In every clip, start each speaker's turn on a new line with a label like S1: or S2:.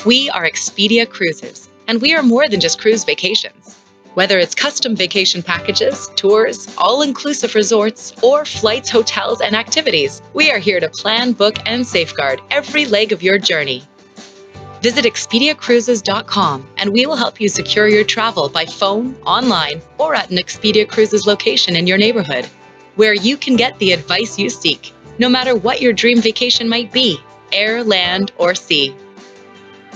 S1: We are Expedia Cruises, and we are more than just cruise vacations. Whether it's custom vacation packages, tours, all-inclusive resorts, or flights, hotels, and activities, we are here to plan, book, and safeguard every leg of your journey. Visit expediacruises.com and we will help you secure your travel by phone, online, or at an Expedia Cruises location in your neighborhood, where you can get the advice you seek, no matter what your dream vacation might be, air, land, or sea.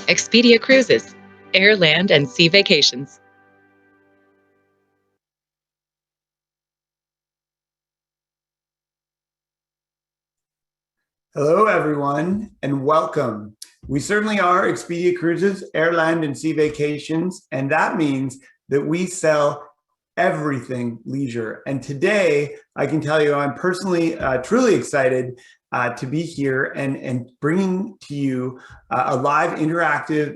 S1: Expedia Cruises, air, land, and sea vacations.
S2: Hello, everyone, and welcome. We certainly are Expedia Cruises, Air, Land, and Sea Vacations, and that means that we sell everything leisure. And today, I can tell you, I'm personally truly excited to be here and bringing to you a live interactive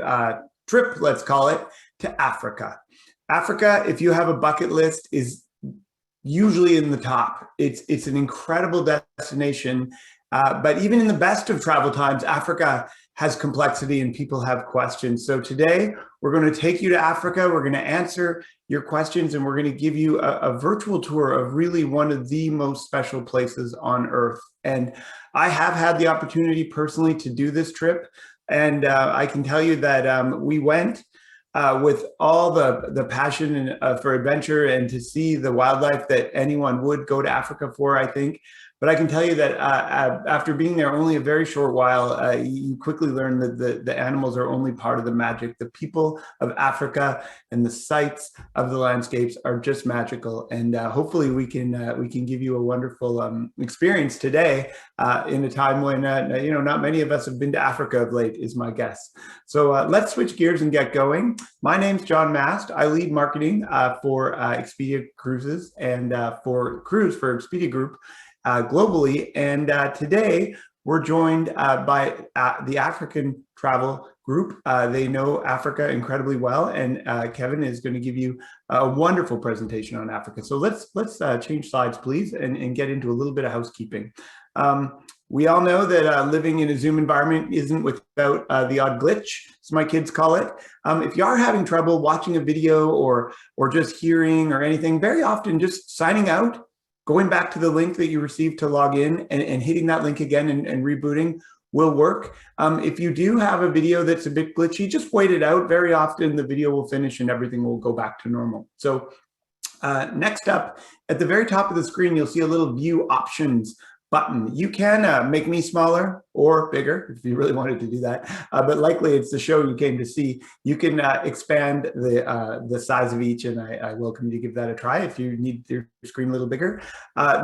S2: trip, let's call it, to Africa. Africa, if you have a bucket list, is usually in the top. It's an incredible destination. But even in the best of travel times, Africa has complexity and people have questions. So today we're going to take you to Africa. We're going to answer your questions and we're going to give you a virtual tour of really one of the most special places on earth. And I have had the opportunity personally to do this trip. And I can tell you that we went with all the passion for adventure and to see the wildlife that anyone would go to Africa for, I think. But I can tell you that after being there only a very short while, you quickly learn that the animals are only part of the magic. The people of Africa and the sights of the landscapes are just magical. And hopefully we can give you a wonderful experience today in a time when not many of us have been to Africa of late, is my guess. So let's switch gears and get going. My name's John Mast. I lead marketing for Expedia Cruises and for Expedia Group. Globally, and today we're joined by the African Travel Group. They know Africa incredibly well, and Kevin is going to give you a wonderful presentation on Africa. So let's change slides, please, and get into a little bit of housekeeping. We all know that living in a Zoom environment isn't without the odd glitch, as my kids call it. If you are having trouble watching a video or just hearing or anything, very often just signing out, going back to the link that you received to log in and hitting that link again and rebooting will work. If you do have a video that's a bit glitchy, just wait it out. Very often the video will finish and everything will go back to normal. So next up, at the very top of the screen, you'll see a little view options button. You can make me smaller or bigger if you really wanted to do that, but likely it's the show you came to see. You can expand the size of each, and I welcome you to give that a try if you need your screen a little bigger.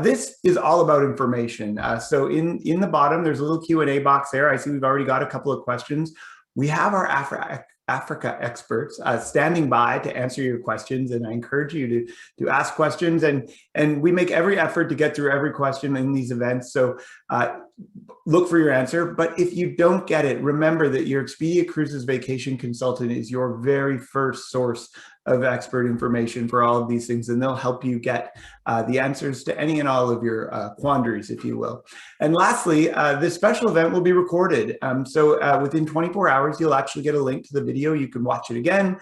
S2: This is all about information. So in the bottom, there's a little Q&A box there. I see we've already got a couple of questions. We have our Africa experts standing by to answer your questions, and I encourage you to ask questions, and we make every effort to get through every question in these events. So look for your answer. But if you don't get it, remember that your Expedia Cruises vacation consultant is your very first source of expert information for all of these things, and they'll help you get the answers to any and all of your quandaries, if you will. And lastly, this special event will be recorded. So within 24 hours, you'll actually get a link to the video. You can watch it again,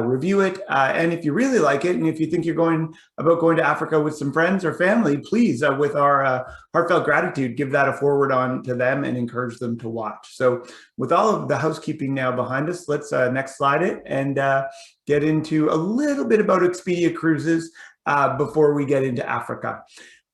S2: review it, and if you really like it, and if you think you're going to Africa with some friends or family, please, with our heartfelt gratitude, give that a forward on to them and encourage them to watch. So with all of the housekeeping now behind us, let's next slide it and get into a little bit about Expedia Cruises before we get into Africa.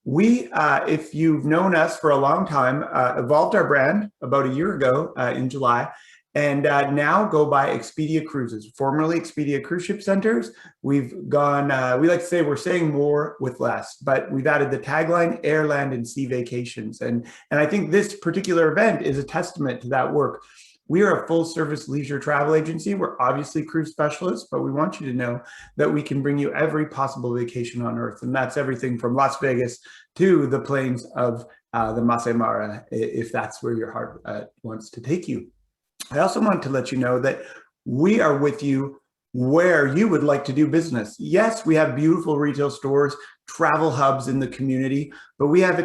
S2: We, if you've known us for a long time, evolved our brand about a year ago in July, and now go by Expedia Cruises, formerly Expedia Cruise Ship Centers. We've gone, we like to say we're saying more with less, but we've added the tagline, Air, Land, and Sea Vacations. And I think this particular event is a testament to that work. We are a full service leisure travel agency. We're obviously cruise specialists, but we want you to know that we can bring you every possible vacation on earth. And that's everything from Las Vegas to the plains of the Manyara, if that's where your heart wants to take you. I also want to let you know that we are with you where you would like to do business. Yes, we have beautiful retail stores, travel hubs in the community, but we have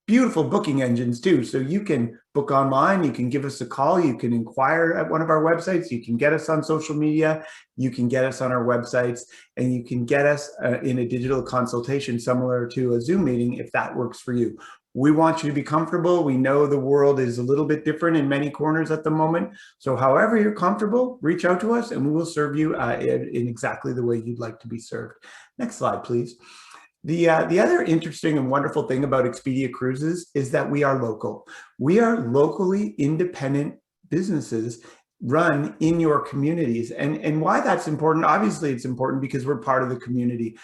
S2: beautiful booking engines too. So you can book online, you can give us a call, you can inquire at one of our websites, you can get us on social media, you can get us on our websites, and you can get us in a digital consultation similar to a Zoom meeting if that works for you. We want you to be comfortable. We know the world is a little bit different in many corners at the moment. So however you're comfortable, reach out to us and we will serve you in exactly the way you'd like to be served. Next slide, please. The other interesting and wonderful thing about Expedia Cruises is that we are local. We are locally independent businesses run in your communities. And why that's important, obviously it's important because we're part of the community.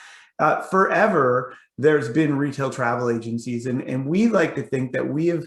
S2: Forever, there's been retail travel agencies, and we like to think that we have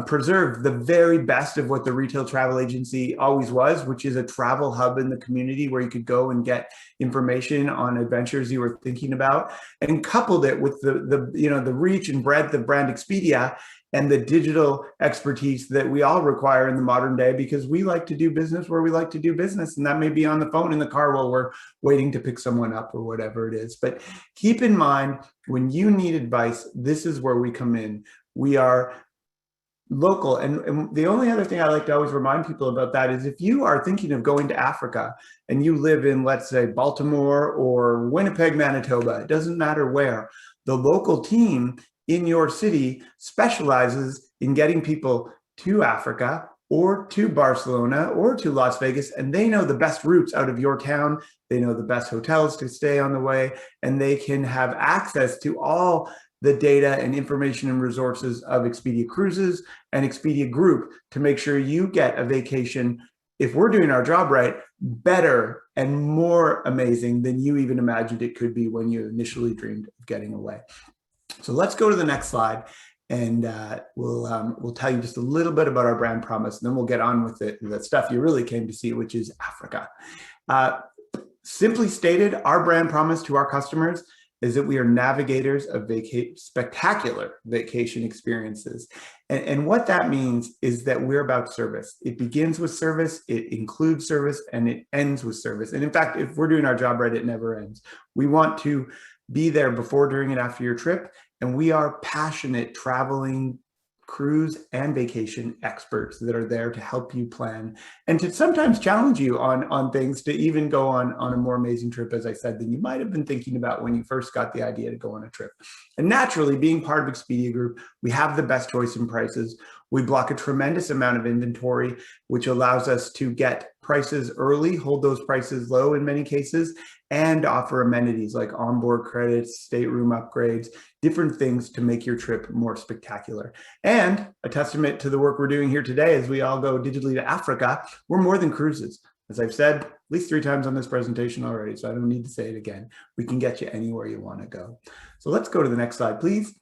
S2: preserved the very best of what the retail travel agency always was, which is a travel hub in the community where you could go and get information on adventures you were thinking about, and coupled it with the reach and breadth of brand Expedia and the digital expertise that we all require in the modern day, because we like to do business where we like to do business. And that may be on the phone in the car while we're waiting to pick someone up or whatever it is. But keep in mind, when you need advice, this is where we come in. We are local. And the only other thing I like to always remind people about that is if you are thinking of going to Africa and you live in, let's say, Baltimore or Winnipeg, Manitoba, it doesn't matter where, the local team in your city specializes in getting people to Africa or to Barcelona or to Las Vegas, and they know the best routes out of your town. They know the best hotels to stay on the way, and they can have access to all the data and information and resources of Expedia Cruises and Expedia Group to make sure you get a vacation, if we're doing our job right, better and more amazing than you even imagined it could be when you initially dreamed of getting away. So let's go to the next slide, and we'll tell you just a little bit about our brand promise, and then we'll get on with the stuff you really came to see, which is Africa. Simply stated, our brand promise to our customers is that we are navigators of spectacular vacation experiences. And what that means is that we're about service. It begins with service, it includes service, and it ends with service. And in fact, if we're doing our job right, it never ends. We want to be there before, during, and after your trip. And we are passionate traveling cruise and vacation experts that are there to help you plan and to sometimes challenge you on things to even go on a more amazing trip, as I said, than you might have been thinking about when you first got the idea to go on a trip. And naturally, being part of Expedia Group, we have the best choice in prices. We block a tremendous amount of inventory, which allows us to get prices early, hold those prices low in many cases, and offer amenities like onboard credits, stateroom upgrades, different things to make your trip more spectacular. And a testament to the work we're doing here today as we all go digitally to Africa, we're more than cruises. As I've said at least 3 times on this presentation already, so I don't need to say it again. We can get you anywhere you want to go. So let's go to the next slide, please.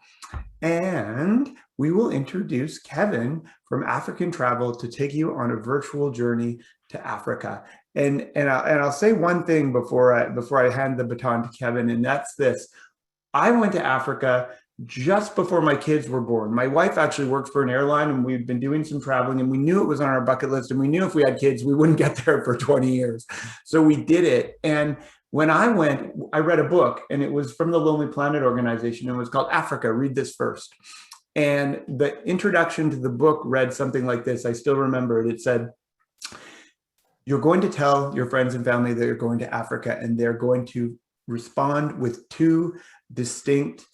S2: And we will introduce Kevin from African Travel to take you on a virtual journey to Africa. And I'll say one thing before I hand the baton to Kevin, and that's this. I went to Africa just before my kids were born. My wife actually worked for an airline, and we've been doing some traveling, and we knew it was on our bucket list, and we knew if we had kids, we wouldn't get there for 20 years. So we did it. And when I went, I read a book, and it was from the Lonely Planet organization, and it was called Africa, Read This First. And the introduction to the book read something like this. I still remember it. It said, you're going to tell your friends and family that you're going to Africa, and they're going to respond with 2 distinct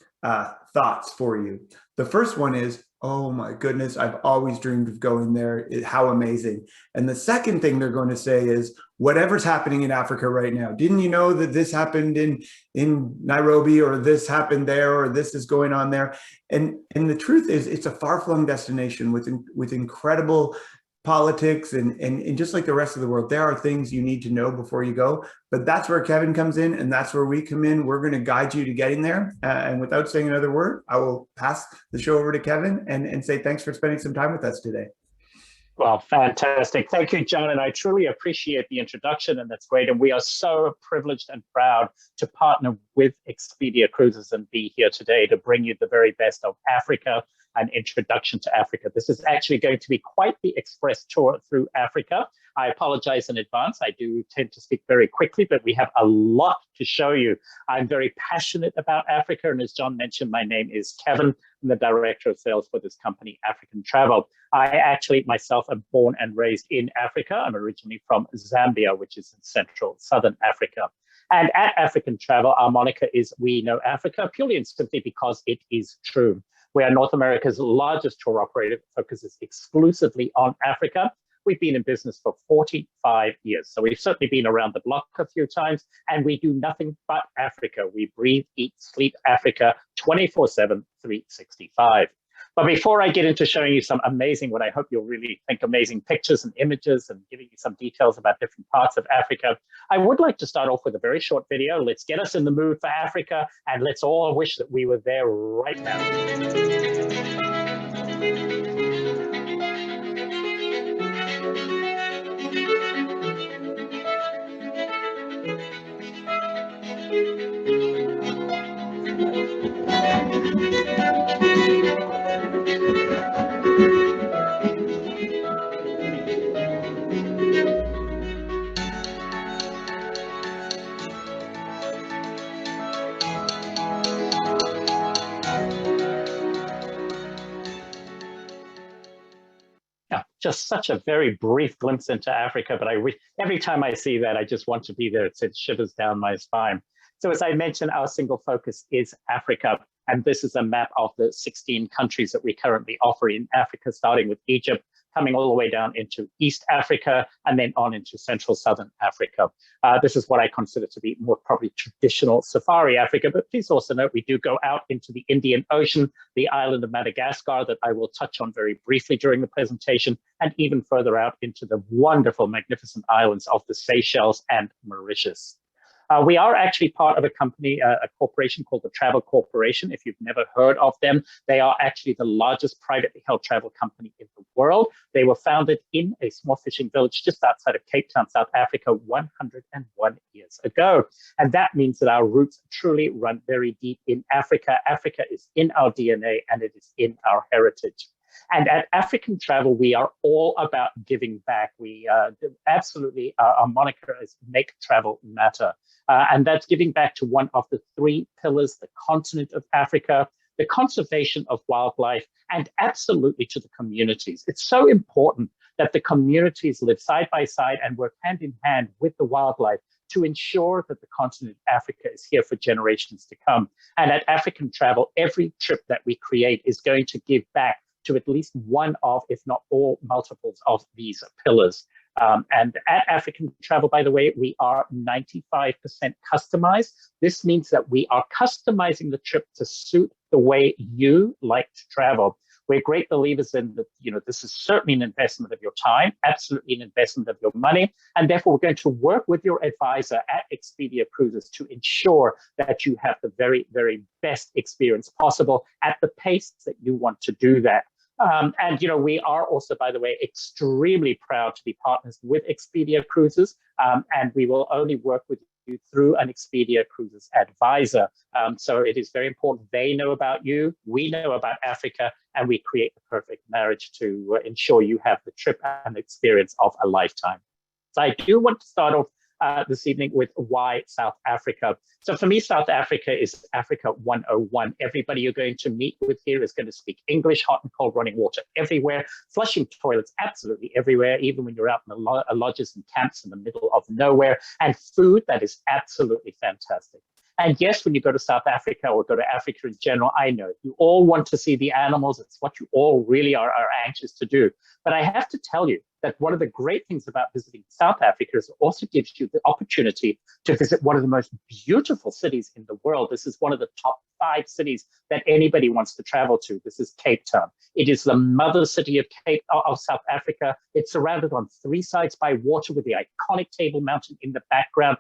S2: thoughts for you. The first one is, oh my goodness, I've always dreamed of going there. How amazing. And the second thing they're going to say is, whatever's happening in Africa right now, didn't you know that this happened in Nairobi, or this happened there, or this is going on there? And the truth is, it's a far-flung destination with incredible politics and just like the rest of the world, there are things you need to know before you go. But that's where Kevin comes in, and that's where we come in. We're going to guide you to getting there. And without saying another word, I will pass the show over to Kevin and say thanks for spending some time with us today.
S3: Well, fantastic. Thank you, John. And I truly appreciate the introduction, and that's great. And we are so privileged and proud to partner with Expedia Cruises and be here today to bring you the very best of Africa an introduction to Africa. This is actually going to be quite the express tour through Africa. I apologize in advance. I do tend to speak very quickly, but we have a lot to show you. I'm very passionate about Africa. And as John mentioned, my name is Kevin. I'm the director of sales for this company, African Travel. I actually myself am born and raised in Africa. I'm originally from Zambia, which is in central southern Africa. And at African Travel, our moniker is We Know Africa, purely and simply because it is true. We are North America's largest tour operator that focuses exclusively on Africa. We've been in business for 45 years. So we've certainly been around the block a few times, and we do nothing but Africa. We breathe, eat, sleep Africa 24/7, 365. But before I get into showing you some amazing, what I hope you'll really think amazing pictures and images and giving you some details about different parts of Africa, I would like to start off with a very short video. Let's get us in the mood for Africa, and let's all wish that we were there right now. Just such a very brief glimpse into Africa, but every time I see that, I just want to be there. It sends shivers down my spine. So as I mentioned, our single focus is Africa. And this is a map of the 16 countries that we currently offer in Africa, starting with Egypt, coming all the way down into East Africa, and then on into Central Southern Africa. This is what I consider to be more probably traditional safari Africa, but please also note we do go out into the Indian Ocean, the island of Madagascar that I will touch on very briefly during the presentation, and even further out into the wonderful, magnificent islands of the Seychelles and Mauritius. We are actually part of a company, a corporation called the Travel Corporation. If you've never heard of them, they are actually the largest privately held travel company in the world. They were founded in a small fishing village just outside of Cape Town, South Africa, 101 years ago. And that means that our roots truly run very deep in Africa. Africa is in our DNA and it is in our heritage. And at African Travel, we are all about giving back. We absolutely, our moniker is Make Travel Matter. And that's giving back to one of the three pillars, the continent of Africa, the conservation of wildlife, and absolutely to the communities. It's so important that the communities live side by side and work hand in hand with the wildlife to ensure that the continent of Africa is here for generations to come. And at African Travel, every trip that we create is going to give back to at least one of, if not all, multiples of these pillars. And at African Travel, by the way, we are 95% customized. This means that we are customizing the trip to suit the way you like to travel. We're great believers in that, this is certainly an investment of your time, absolutely an investment of your money. And therefore, we're going to work with your advisor at Expedia Cruises to ensure that you have the very, very best experience possible at the pace that you want to do that. And we are also, by the way, extremely proud to be partners with Expedia Cruises, and we will only work with you through an Expedia Cruises advisor. So it is very important they know about you, we know about Africa, and we create the perfect marriage to ensure you have the trip and experience of a lifetime. So I do want to start off this evening with why South Africa. So for me, South Africa is Africa 101. Everybody you're going to meet with here is going to speak English, hot and cold running water everywhere, flushing toilets absolutely everywhere, even when you're out in the lodges and camps in the middle of nowhere, and food that is absolutely fantastic. And yes, when you go to South Africa or go to Africa in general, I know you all want to see the animals. It's what you all really are anxious to do. But I have to tell you that one of the great things about visiting South Africa is it also gives you the opportunity to visit one of the most beautiful cities in the world. This is one of the top 5 cities that anybody wants to travel to. This is Cape Town. It is the mother city of South Africa. It's surrounded on 3 sides by water with the iconic Table Mountain in the background.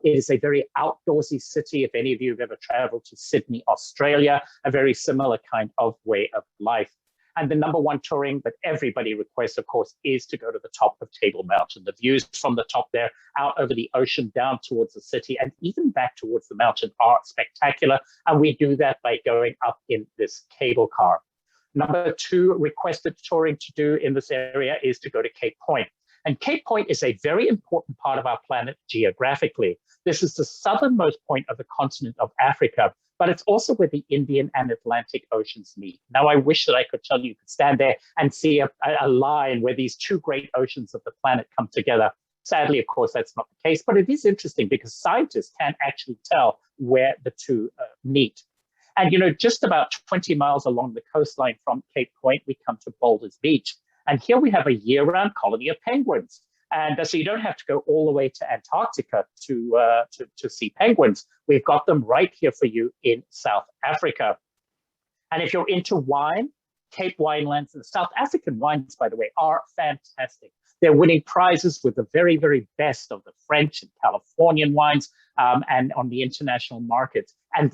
S3: It is a very outdoorsy city. If any of you have ever traveled to Sydney, Australia, a very similar kind of way of life. And the number one touring that everybody requests, of course, is to go to the top of Table Mountain. The views from the top there out over the ocean, down towards the city, and even back towards the mountain are spectacular. And we do that by going up in this cable car. Number two requested touring to do in this area is to go to Cape Point. And Cape Point is a very important part of our planet geographically. This is the southernmost point of the continent of Africa, but it's also where the Indian and Atlantic Oceans meet. Now, I wish that I could tell you could stand there and see a line where these two great oceans of the planet come together. Sadly, of course, that's not the case, but it is interesting because scientists can actually tell where the two meet. And, just about 20 miles along the coastline from Cape Point, we come to Boulders Beach. And here we have a year-round colony of penguins. And so you don't have to go all the way to Antarctica to see penguins. We've got them right here for you in South Africa. And if you're into wine, Cape Winelands and South African wines, by the way, are fantastic. They're winning prizes with the very, very best of the French and Californian wines and on the international markets. And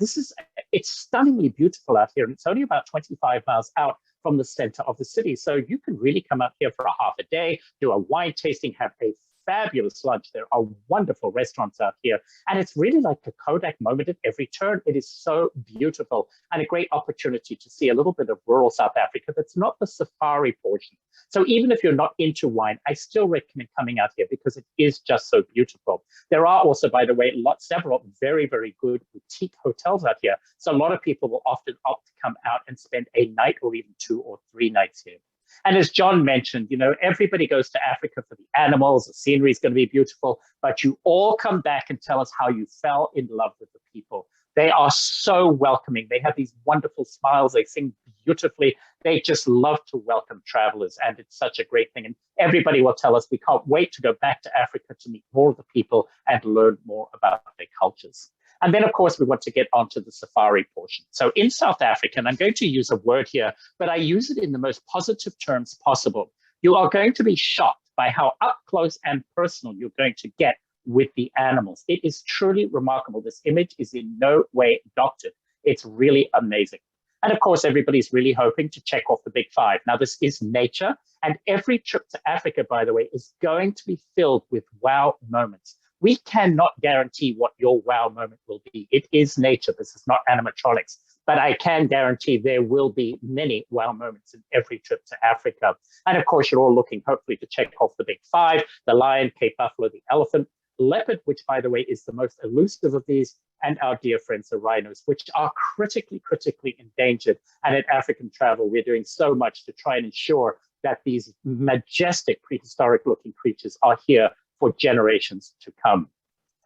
S3: it's stunningly beautiful out here. And it's only about 25 miles out from the center of the city. So you can really come out here for a half a day, do a wine tasting, have a fabulous lunch. There are wonderful restaurants out here. And it's really like a Kodak moment at every turn. It is so beautiful and a great opportunity to see a little bit of rural South Africa that's not the safari portion. So even if you're not into wine, I still recommend coming out here because it is just so beautiful. There are also, by the way, several very, very good boutique hotels out here. So a lot of people will often opt to come out and spend a night or even 2 or 3 nights here. And as John mentioned, everybody goes to Africa for the animals, the scenery is going to be beautiful, but you all come back and tell us how you fell in love with the people. They are so welcoming. They have these wonderful smiles. They sing beautifully. They just love to welcome travelers, and it's such a great thing. And everybody will tell us we can't wait to go back to Africa to meet more of the people and learn more about their cultures. And then, of course, we want to get onto the safari portion. So in South Africa, and I'm going to use a word here, but I use it in the most positive terms possible. You are going to be shocked by how up close and personal you're going to get with the animals. It is truly remarkable. This image is in no way doctored. It's really amazing. And of course, everybody's really hoping to check off the big 5. Now, this is nature, and every trip to Africa, by the way, is going to be filled with wow moments. We cannot guarantee what your wow moment will be. It is nature. This is not animatronics. But I can guarantee there will be many wow moments in every trip to Africa. And of course, you're all looking, hopefully, to check off the big 5, the lion, Cape buffalo, the elephant, leopard, which, by the way, is the most elusive of these, and our dear friends, the rhinos, which are critically endangered. And at African Travel, we're doing so much to try and ensure that these majestic prehistoric-looking creatures are here for generations to come.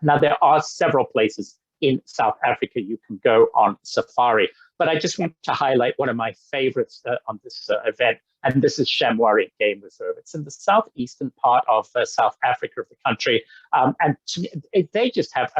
S3: Now, there are several places in South Africa you can go on safari, but I just want to highlight one of my favorites on this event, and this is Shamwari Game Reserve. It's in the southeastern part of South Africa of the country, and they just have,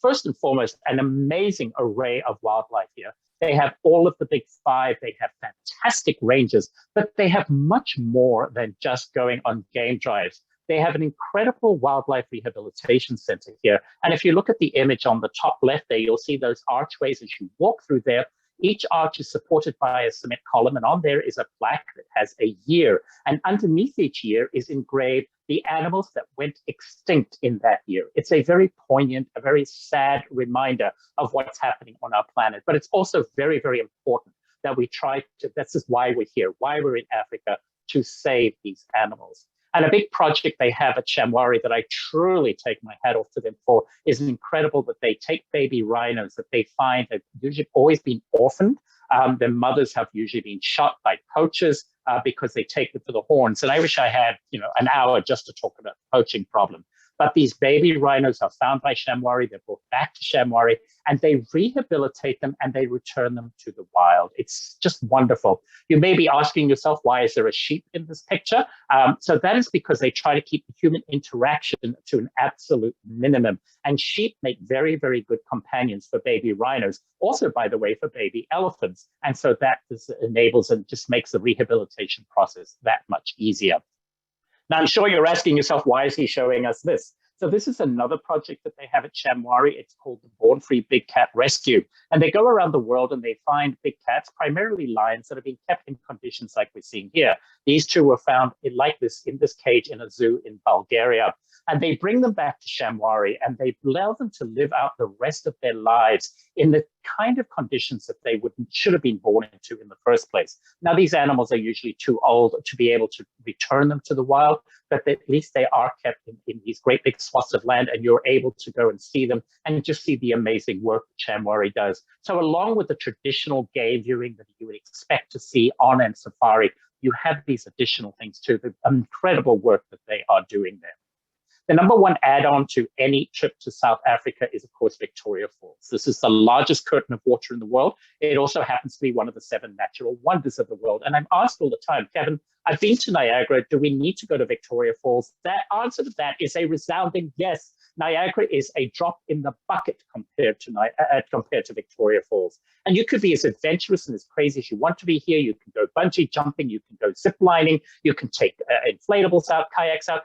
S3: first and foremost, an amazing array of wildlife here. They have all of the big 5, they have fantastic ranges, but they have much more than just going on game drives. They have an incredible wildlife rehabilitation center here. And if you look at the image on the top left there, you'll see those archways as you walk through there. Each arch is supported by a cement column, and on there is a plaque that has a year. And underneath each year is engraved the animals that went extinct in that year. It's a very poignant, a very sad reminder of what's happening on our planet. But it's also very, very important that we try to, this is why we're here, why we're in Africa, to save these animals. And a big project they have at Shamwari that I truly take my hat off to them for is incredible that they take baby rhinos that they find have usually always been orphaned. Their mothers have usually been shot by poachers because they take them to the horns. And I wish I had, an hour just to talk about the poaching problem. But these baby rhinos are found by Shamwari, they're brought back to Shamwari, and they rehabilitate them and they return them to the wild. It's just wonderful. You may be asking yourself, why is there a sheep in this picture? So that is because they try to keep the human interaction to an absolute minimum. And sheep make very, very good companions for baby rhinos, also, by the way, for baby elephants. And so that enables and just makes the rehabilitation process that much easier. Now, I'm sure you're asking yourself, why is he showing us this? So this is another project that they have at Shamwari. It's called the Born Free Big Cat Rescue. And they go around the world and they find big cats, primarily lions, that have been kept in conditions like we're seeing here. These two were found like this in this cage in a zoo in Bulgaria. And they bring them back to Shamwari and they allow them to live out the rest of their lives in the kind of conditions that they should have been born into in the first place. Now, these animals are usually too old to be able to return them to the wild, but at least they are kept in these great big swaths of land, and you're able to go and see them and just see the amazing work that Shamwari does. So along with the traditional game viewing that you would expect to see on a safari, you have these additional things too, the incredible work that they are doing there. The number one add-on to any trip to South Africa is, of course, Victoria Falls. This is the largest curtain of water in the world. It also happens to be one of the 7 natural wonders of the world. And I'm asked all the time, Kevin, I've been to Niagara. Do we need to go to Victoria Falls? That answer to that is a resounding yes. Niagara is a drop in the bucket compared to Victoria Falls. And you could be as adventurous and as crazy as you want to be here. You can go bungee jumping, you can go zip lining, you can take inflatables out, kayaks out.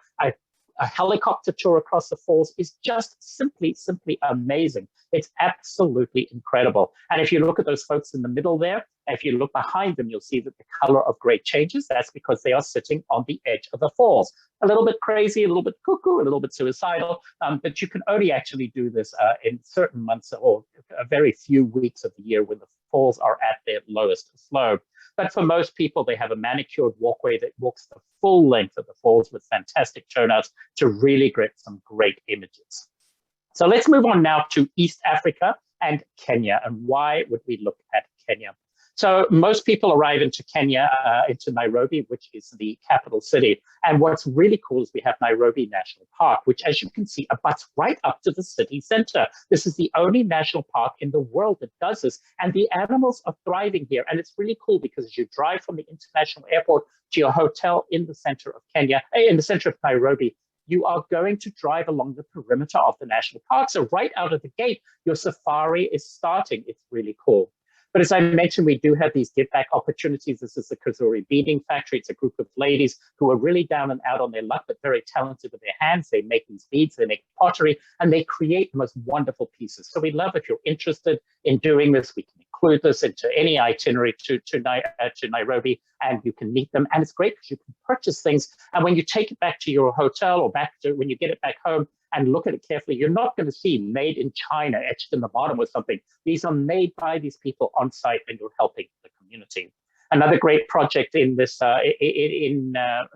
S3: A helicopter tour across the falls is just simply amazing. It's absolutely incredible. And if you look at those folks in the middle there, if you look behind them, you'll see that the color of gray changes. That's because they are sitting on the edge of the falls. A little bit crazy, a little bit cuckoo, a little bit suicidal, but you can only actually do this in certain months or a very few weeks of the year when the falls are at their lowest flow. But for most people, they have a manicured walkway that walks the full length of the falls with fantastic turnouts to really get some great images. So let's move on now to East Africa and Kenya. And why would we look at Kenya? So most people arrive into Kenya, into Nairobi, which is the capital city. And what's really cool is we have Nairobi National Park, which, as you can see, abuts right up to the city center. This is the only national park in the world that does this. And the animals are thriving here. And it's really cool because as you drive from the international airport to your hotel in the center of Kenya, in the center of Nairobi, you are going to drive along the perimeter of the national park. So right out of the gate, your safari is starting. It's really cool. But as I mentioned, we do have these give back opportunities. This is the Kazuri Beading Factory. It's a group of ladies who are really down and out on their luck, but very talented with their hands. They make these beads, they make pottery, and they create the most wonderful pieces. So we love, if you're interested in doing this, we can include this into any itinerary to Nairobi, and you can meet them. And it's great because you can purchase things. And when you take it back to your hotel or when you get it back home, and look at it carefully, you're not going to see made in China etched in the bottom or something. These are made by these people on site, and you're helping the community. Another great project in this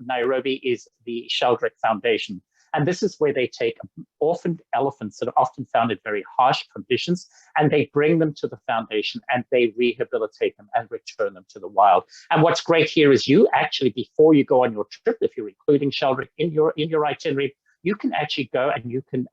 S3: Nairobi is the Sheldrake Foundation. And this is where they take orphaned elephants that are often found in very harsh conditions, and they bring them to the foundation and they rehabilitate them and return them to the wild. And what's great here is you actually, before you go on your trip, if you're including Sheldrake in your itinerary, you can actually go and you can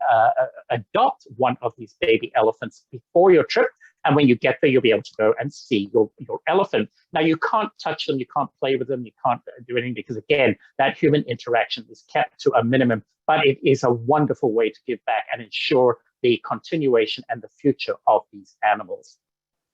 S3: adopt one of these baby elephants before your trip. And when you get there, you'll be able to go and see your elephant. Now, you can't touch them, you can't play with them, you can't do anything because, again, that human interaction is kept to a minimum. But it is a wonderful way to give back and ensure the continuation and the future of these animals.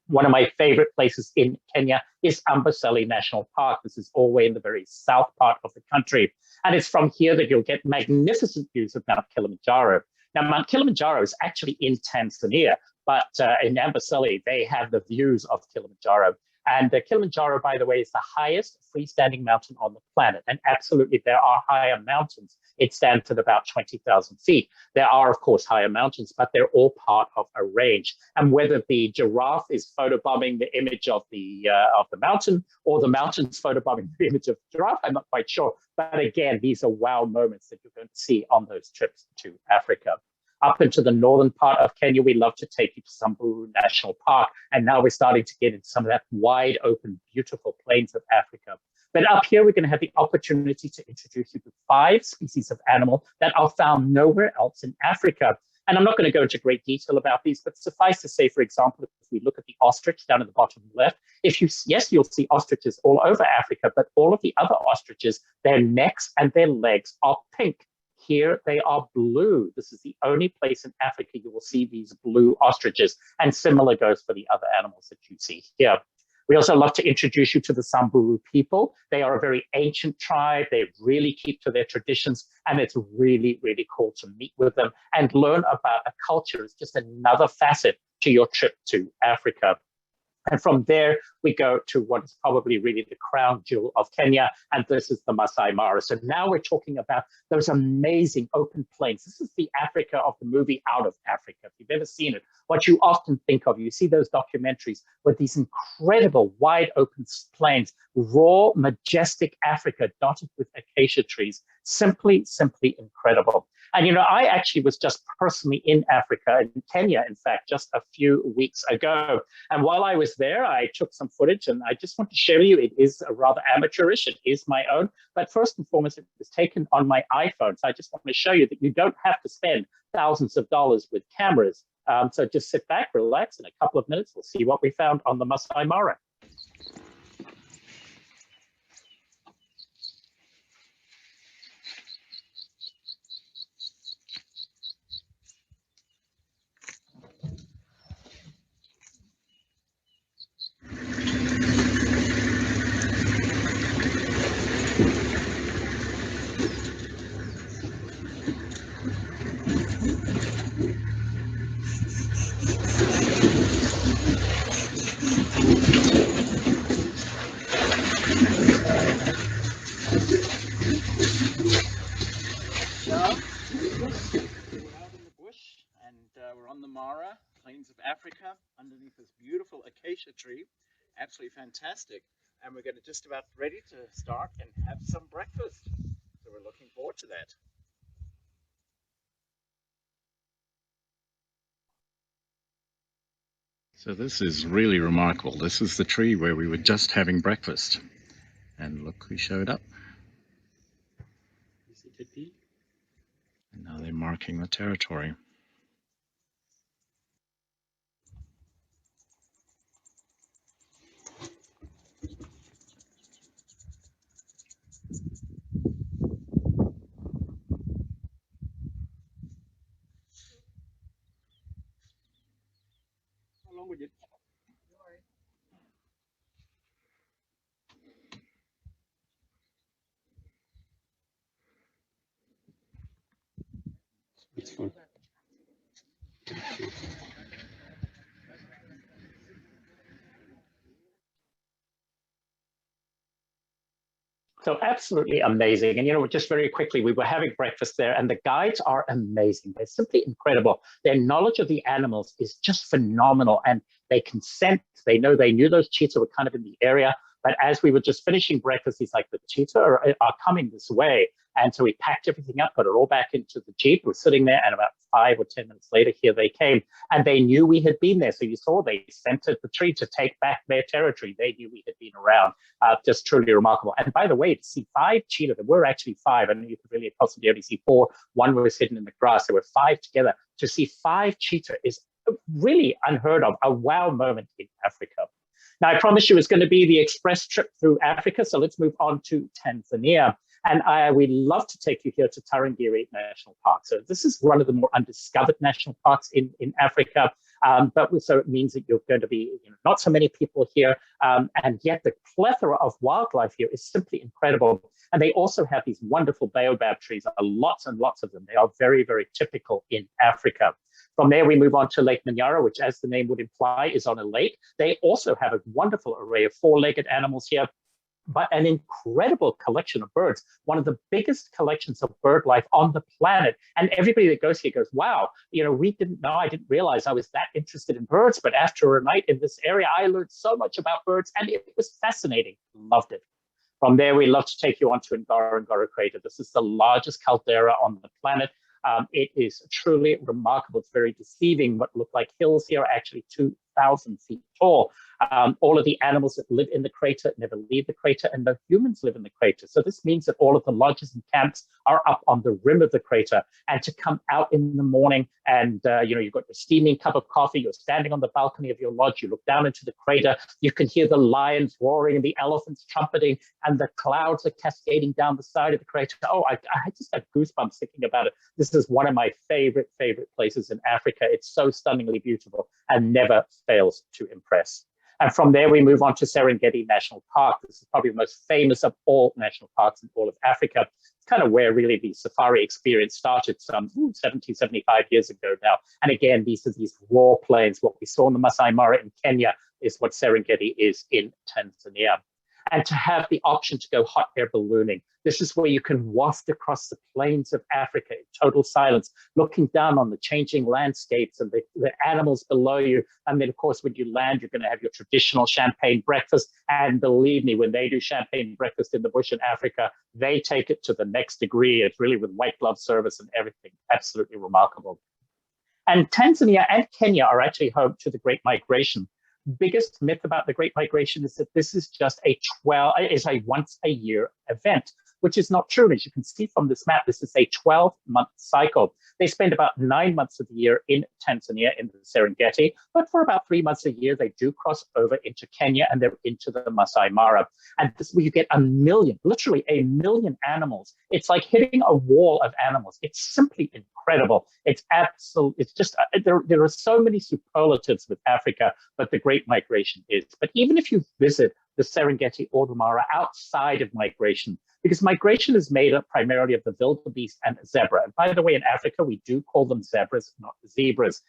S3: One of my favorite places in Kenya is Amboseli National Park. This is all the way in the very south part of the country. And it's from here that you'll get magnificent views of Mount Kilimanjaro. Now, Mount Kilimanjaro is actually in Tanzania, but in Amboseli, they have the views of Kilimanjaro. And Kilimanjaro, by the way, is the highest freestanding mountain on the planet. And absolutely, there are higher mountains. It stands at about 20,000 feet. There are, of course, higher mountains, but they're all part of a range. And whether the giraffe is photobombing the image of the mountain, or the mountain's photobombing the image of the giraffe, I'm not quite sure. But again, these are wow moments that you're going to see on those trips to Africa. Up into the northern part of Kenya, we love to take you to Samburu National Park. And now we're starting to get into some of that wide open, beautiful plains of Africa. But up here, we're going to have the opportunity to introduce you to 5 species of animal that are found nowhere else in Africa. And I'm not going to go into great detail about these, but suffice to say, for example, if we look at the ostrich down at the bottom left, yes, you'll see ostriches all over Africa, but all of the other ostriches, their necks and their legs are pink. Here they are blue. This is the only place in Africa you will see these blue ostriches, and similar goes for the other animals that you see here. We also love to introduce you to the Samburu people. They are a very ancient tribe. They really keep to their traditions, and it's really, really cool to meet with them and learn about a culture. It's just another facet to your trip to Africa. And from there, we go to what is probably really the crown jewel of Kenya, and this is the Masai Mara. So now we're talking about those amazing open plains. This is the Africa of the movie Out of Africa. If you've ever seen it, what you often think of, you see those documentaries with these incredible wide open plains, raw, majestic Africa dotted with acacia trees. Simply, simply incredible. And, you know, I actually was just personally in Africa, in Kenya, in fact, just a few weeks ago. And while I was there, I took some footage, and I just want to share with you, it is a rather amateurish, it is my own. But first and foremost, it was taken on my iPhone. So I just want to show you that you don't have to spend thousands of dollars with cameras. So just sit back, relax. In a couple of minutes, we'll see what we found on the Masai Mara.
S4: We're on the Mara, plains of Africa, underneath this beautiful acacia tree. Absolutely fantastic. And we're just about ready to start and have some breakfast. So we're looking forward to that.
S5: So this is really remarkable. This is the tree where we were just having breakfast. And look who showed up. And now they're marking the territory.
S4: How long would you?
S3: It's fun. So absolutely amazing. And, you know, just very quickly, we were having breakfast there, and the guides are amazing. They're simply incredible. Their knowledge of the animals is just phenomenal, and they can sense, they knew those cheetah were kind of in the area. But as we were just finishing breakfast, he's like, the cheetah are coming this way. And so we packed everything up, got it all back into the Jeep. We're sitting there, and about 5 or 10 minutes later, here they came. And they knew we had been there. So you saw they scented the tree to take back their territory. They knew we had been around. Just truly remarkable. And by the way, to see 5 cheetah, there were actually 5. I know you could really possibly only see 4. One was hidden in the grass. There were 5 together. To see 5 cheetah is really unheard of, a wow moment in Africa. Now, I promised you it's going to be the express trip through Africa, so let's move on to Tanzania. And we'd love to take you here to Tarangire National Park. So this is one of the more undiscovered national parks in Africa, so it means that you're going to be, you know, not so many people here, and yet the plethora of wildlife here is simply incredible. And they also have these wonderful baobab trees, lots and lots of them. They are very, very typical in Africa. From there, we move on to Lake Manyara, which, as the name would imply, is on a lake. They also have a wonderful array of 4-legged animals here, but an incredible collection of birds, one of the biggest collections of bird life on the planet. And everybody that goes here goes, wow, you know, I didn't realize I was that interested in birds, but after a night in this area, I learned so much about birds, and it was fascinating. Loved it. From there, we love to take you on to Ngorongoro Crater. This is the largest caldera on the planet. It is truly remarkable. It's very deceiving. What look like hills here are actually 2,000 feet tall. All of the animals that live in the crater never leave the crater, and no humans live in the crater. So this means that all of the lodges and camps are up on the rim of the crater. And to come out in the morning and, you know, you've got your steaming cup of coffee, you're standing on the balcony of your lodge, you look down into the crater, you can hear the lions roaring and the elephants trumpeting, and the clouds are cascading down the side of the crater. Oh, I just have goosebumps thinking about it. This is one of my favorite places in Africa. It's so stunningly beautiful and never fails to impress. And from there, we move on to Serengeti National Park. This is probably the most famous of all national parks in all of Africa. It's kind of where really the safari experience started some 70, 75 years ago now. And again, these are these raw plains. What we saw in the Masai Mara in Kenya is what Serengeti is in Tanzania. And to have the option to go hot air ballooning. This is where you can waft across the plains of Africa in total silence, looking down on the changing landscapes and the animals below you. And then, of course, when you land, you're going to have your traditional champagne breakfast. And believe me, when they do champagne breakfast in the bush in Africa, they take it to the next degree. It's really with white glove service and everything. Absolutely remarkable. And Tanzania and Kenya are actually home to the Great Migration. Biggest myth about the Great Migration is that this is just a once a year event, which is not true. As you can see from this map, this is a 12-month cycle. They spend about 9 months of the year in Tanzania in the Serengeti, but for about 3 months a year, they do cross over into Kenya and they're into the Masai Mara. And this is where you get literally a million animals. It's like hitting a wall of animals. It's simply incredible. It's just, there are so many superlatives with Africa, but the Great Migration is. But even if you visit the Serengeti or the Mara outside of migration, because migration is made up primarily of the wildebeest and zebra. And by the way, in Africa, we do call them zebras, not zebras.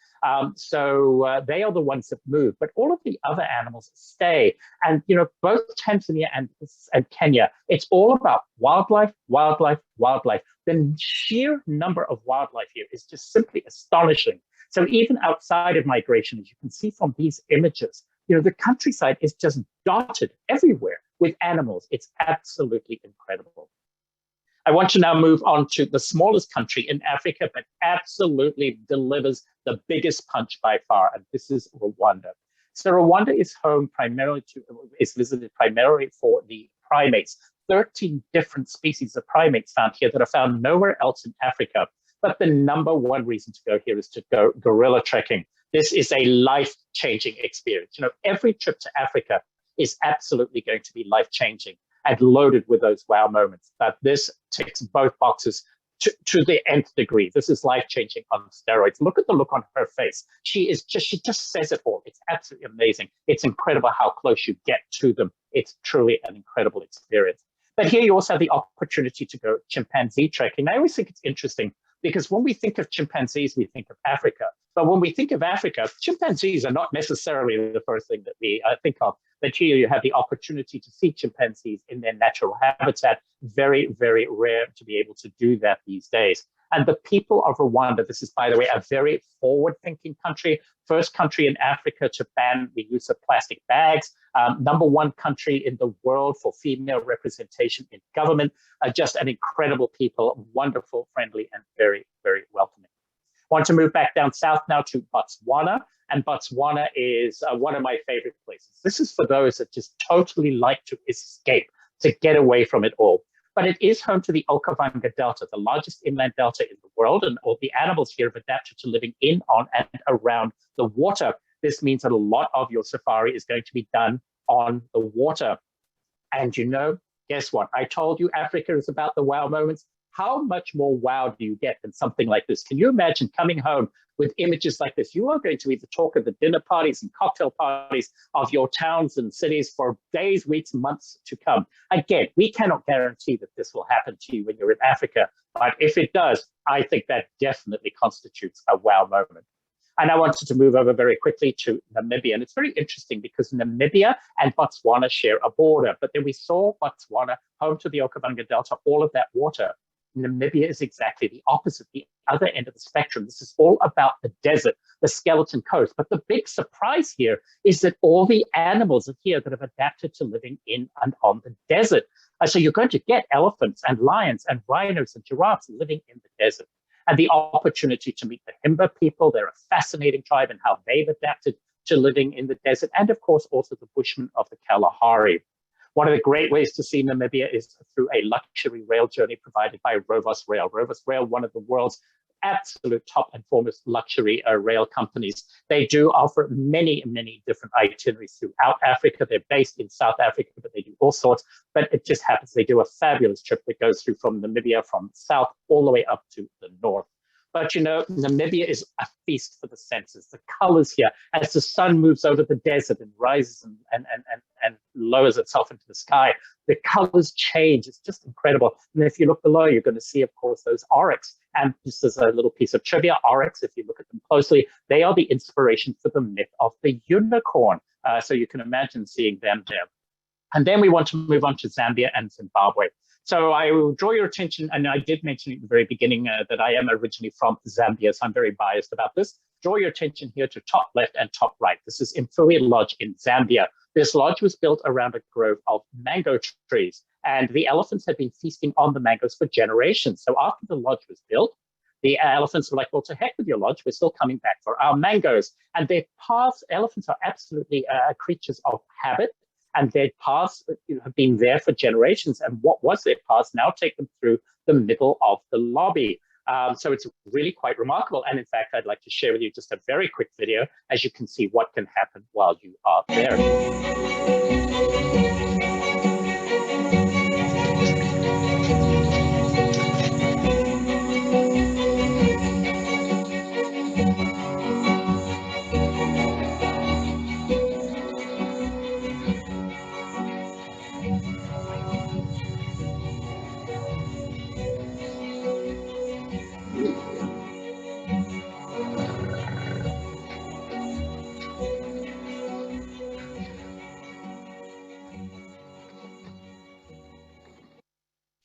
S3: So they are the ones that move, but all of the other animals stay. And, both Tanzania and Kenya, it's all about wildlife, wildlife, wildlife. The sheer number of wildlife here is just simply astonishing. So even outside of migration, as you can see from these images, the countryside is just dotted everywhere with animals. It's absolutely incredible. I want to now move on to the smallest country in Africa, but absolutely delivers the biggest punch by far, and this is Rwanda. So Rwanda is visited primarily for the primates. 13 different species of primates found here that are found nowhere else in Africa. But the number one reason to go here is to go gorilla trekking. This is a life-changing experience. Every trip to Africa is absolutely going to be life-changing and loaded with those wow moments. But this ticks both boxes to the nth degree. This is life-changing on steroids. Look at the look on her face. She just says it all. It's absolutely amazing. It's incredible how close you get to them. It's truly an incredible experience. But here you also have the opportunity to go chimpanzee trekking. I always think it's interesting because when we think of chimpanzees, we think of Africa. But when we think of Africa, chimpanzees are not necessarily the first thing that we think of. But here you have the opportunity to see chimpanzees in their natural habitat. Very, very rare to be able to do that these days. And the people of Rwanda, this is, by the way, a very forward-thinking country, first country in Africa to ban the use of plastic bags, number one country in the world for female representation in government, just an incredible people, wonderful, friendly, and very, very welcoming. I want to move back down south now to Botswana, and Botswana is one of my favorite places. This is for those that just totally like to escape, to get away from it all. But it is home to the Okavango Delta, the largest inland delta in the world, and all the animals here have adapted to living in, on, and around the water. This means that a lot of your safari is going to be done on the water. And guess what? I told you Africa is about the wow moments. How much more wow do you get than something like this? Can you imagine coming home with images like this? You are going to be the talk of the dinner parties and cocktail parties of your towns and cities for days, weeks, months to come. Again, we cannot guarantee that this will happen to you when you're in Africa, but if it does, I think that definitely constitutes a wow moment. And I wanted to move over very quickly to Namibia. And it's very interesting because Namibia and Botswana share a border, but then we saw Botswana, home to the Okavango Delta, all of that water. Namibia is exactly the opposite, the other end of the spectrum. This is all about the desert, the skeleton coast. But the big surprise here is that all the animals are here that have adapted to living in and on the desert. So you're going to get elephants and lions and rhinos and giraffes living in the desert. And the opportunity to meet the Himba people. They're a fascinating tribe and how they've adapted to living in the desert. And of course, also the Bushmen of the Kalahari. One of the great ways to see Namibia is through a luxury rail journey provided by Rovos Rail. Rovos Rail, one of the world's absolute top and foremost luxury rail companies. They do offer many, many different itineraries throughout Africa. They're based in South Africa, but they do all sorts. But it just happens they do a fabulous trip that goes through from Namibia, from south all the way up to the north. But you know, Namibia is a feast for the senses. The colors here, as the sun moves over the desert and rises and lowers itself into the sky, the colors change. It's just incredible. And if you look below, you're going to see, of course, those oryx. And just as a little piece of trivia, oryx, if you look at them closely, they are the inspiration for the myth of the unicorn. So you can imagine seeing them there. And then we want to move on to Zambia and Zimbabwe. So I will draw your attention, and I did mention at the very beginning that I am originally from Zambia, so I'm very biased about this. Draw your attention here to top left and top right. This is Mfuwe Lodge in Zambia. This lodge was built around a grove of mango trees, and the elephants had been feasting on the mangoes for generations. So after the lodge was built, the elephants were like, well, to heck with your lodge, we're still coming back for our mangoes. And their paths, elephants are absolutely creatures of habit. And their paths have been there for generations. And what was their paths now take them through the middle of the lobby. So it's really quite remarkable. And in fact, I'd like to share with you just a very quick video as you can see what can happen while you are there.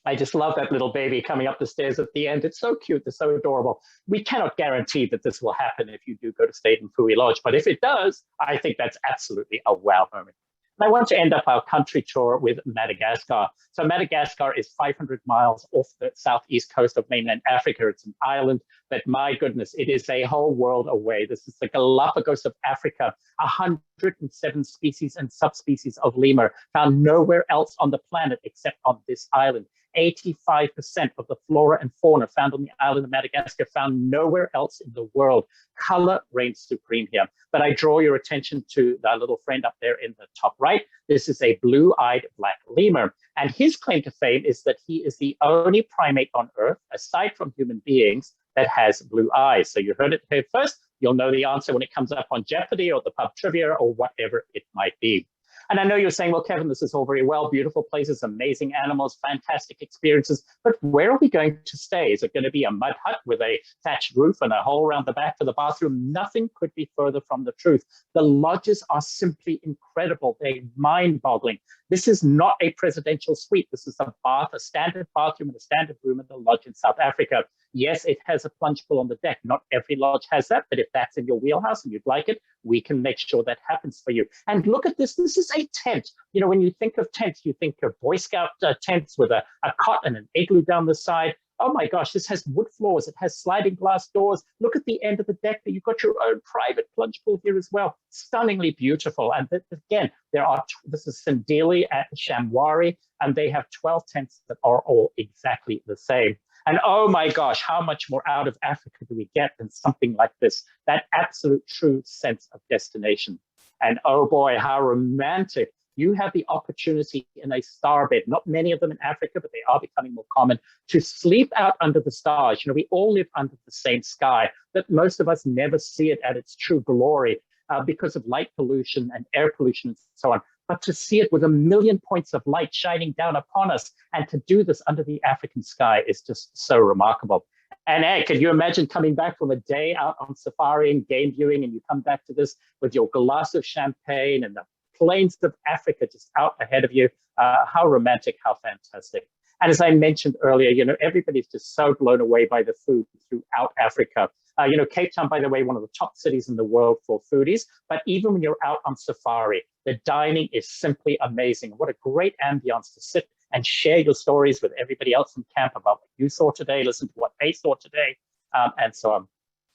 S3: I just love that little baby coming up the stairs at the end. It's so cute. It's so adorable. We cannot guarantee that this will happen if you do go to stay in Mfuwe Lodge, but if it does, I think that's absolutely a wow moment. And I want to end up our country tour with Madagascar. So Madagascar is 500 miles off the southeast coast of mainland Africa. It's an island, but my goodness, it is a whole world away. This is the Galapagos of Africa. 107 species and subspecies of lemur found nowhere else on the planet except on this island. 85% of the flora and fauna found on the island of Madagascar found nowhere else in the world. Color reigns supreme here. But I draw your attention to that little friend up there in the top right. This is a blue-eyed black lemur. And his claim to fame is that he is the only primate on Earth, aside from human beings, that has blue eyes. So you heard it here first. You'll know the answer when it comes up on Jeopardy or the pub trivia or whatever it might be. And I know you're saying, well, Kevin, this is all very well, beautiful places, amazing animals, fantastic experiences, but where are we going to stay? Is it going to be a mud hut with a thatched roof and a hole around the back for the bathroom? Nothing could be further from the truth. The lodges are simply incredible. They're mind-boggling. This is not a presidential suite. This is a bath, a standard bathroom and a standard room in the lodge in South Africa. Yes, it has a plunge pool on the deck. Not every lodge has that, but if that's in your wheelhouse and you'd like it, we can make sure that happens for you. And look at this. This is a tent. You know, when you think of tents, you think of Boy Scout tents with a cot and an igloo down the side. Oh my gosh, this has wood floors. It has sliding glass doors. Look at the end of the deck. You've got your own private plunge pool here as well. Stunningly beautiful. And again, this is Sindeli at Shamwari, and they have 12 tents that are all exactly the same. And oh my gosh, how much more out of Africa do we get than something like this? That absolute true sense of destination. And oh boy, how romantic. You have the opportunity in a starbed, not many of them in Africa, but they are becoming more common, to sleep out under the stars. You know, we all live under the same sky, but most of us never see it at its true glory because of light pollution and air pollution and so on. But to see it with 1,000,000 points of light shining down upon us and to do this under the African sky is just so remarkable. And hey, can you imagine coming back from a day out on safari and game viewing, and you come back to this with your glass of champagne and the plains of Africa just out ahead of you? How romantic, how fantastic. And as I mentioned earlier, you know, everybody's just so blown away by the food throughout Africa. You know, Cape Town, by the way, one of the top cities in the world for foodies. But even when you're out on safari, the dining is simply amazing. What a great ambiance to sit and share your stories with everybody else in camp about what you saw today, listen to what they saw today, and so on.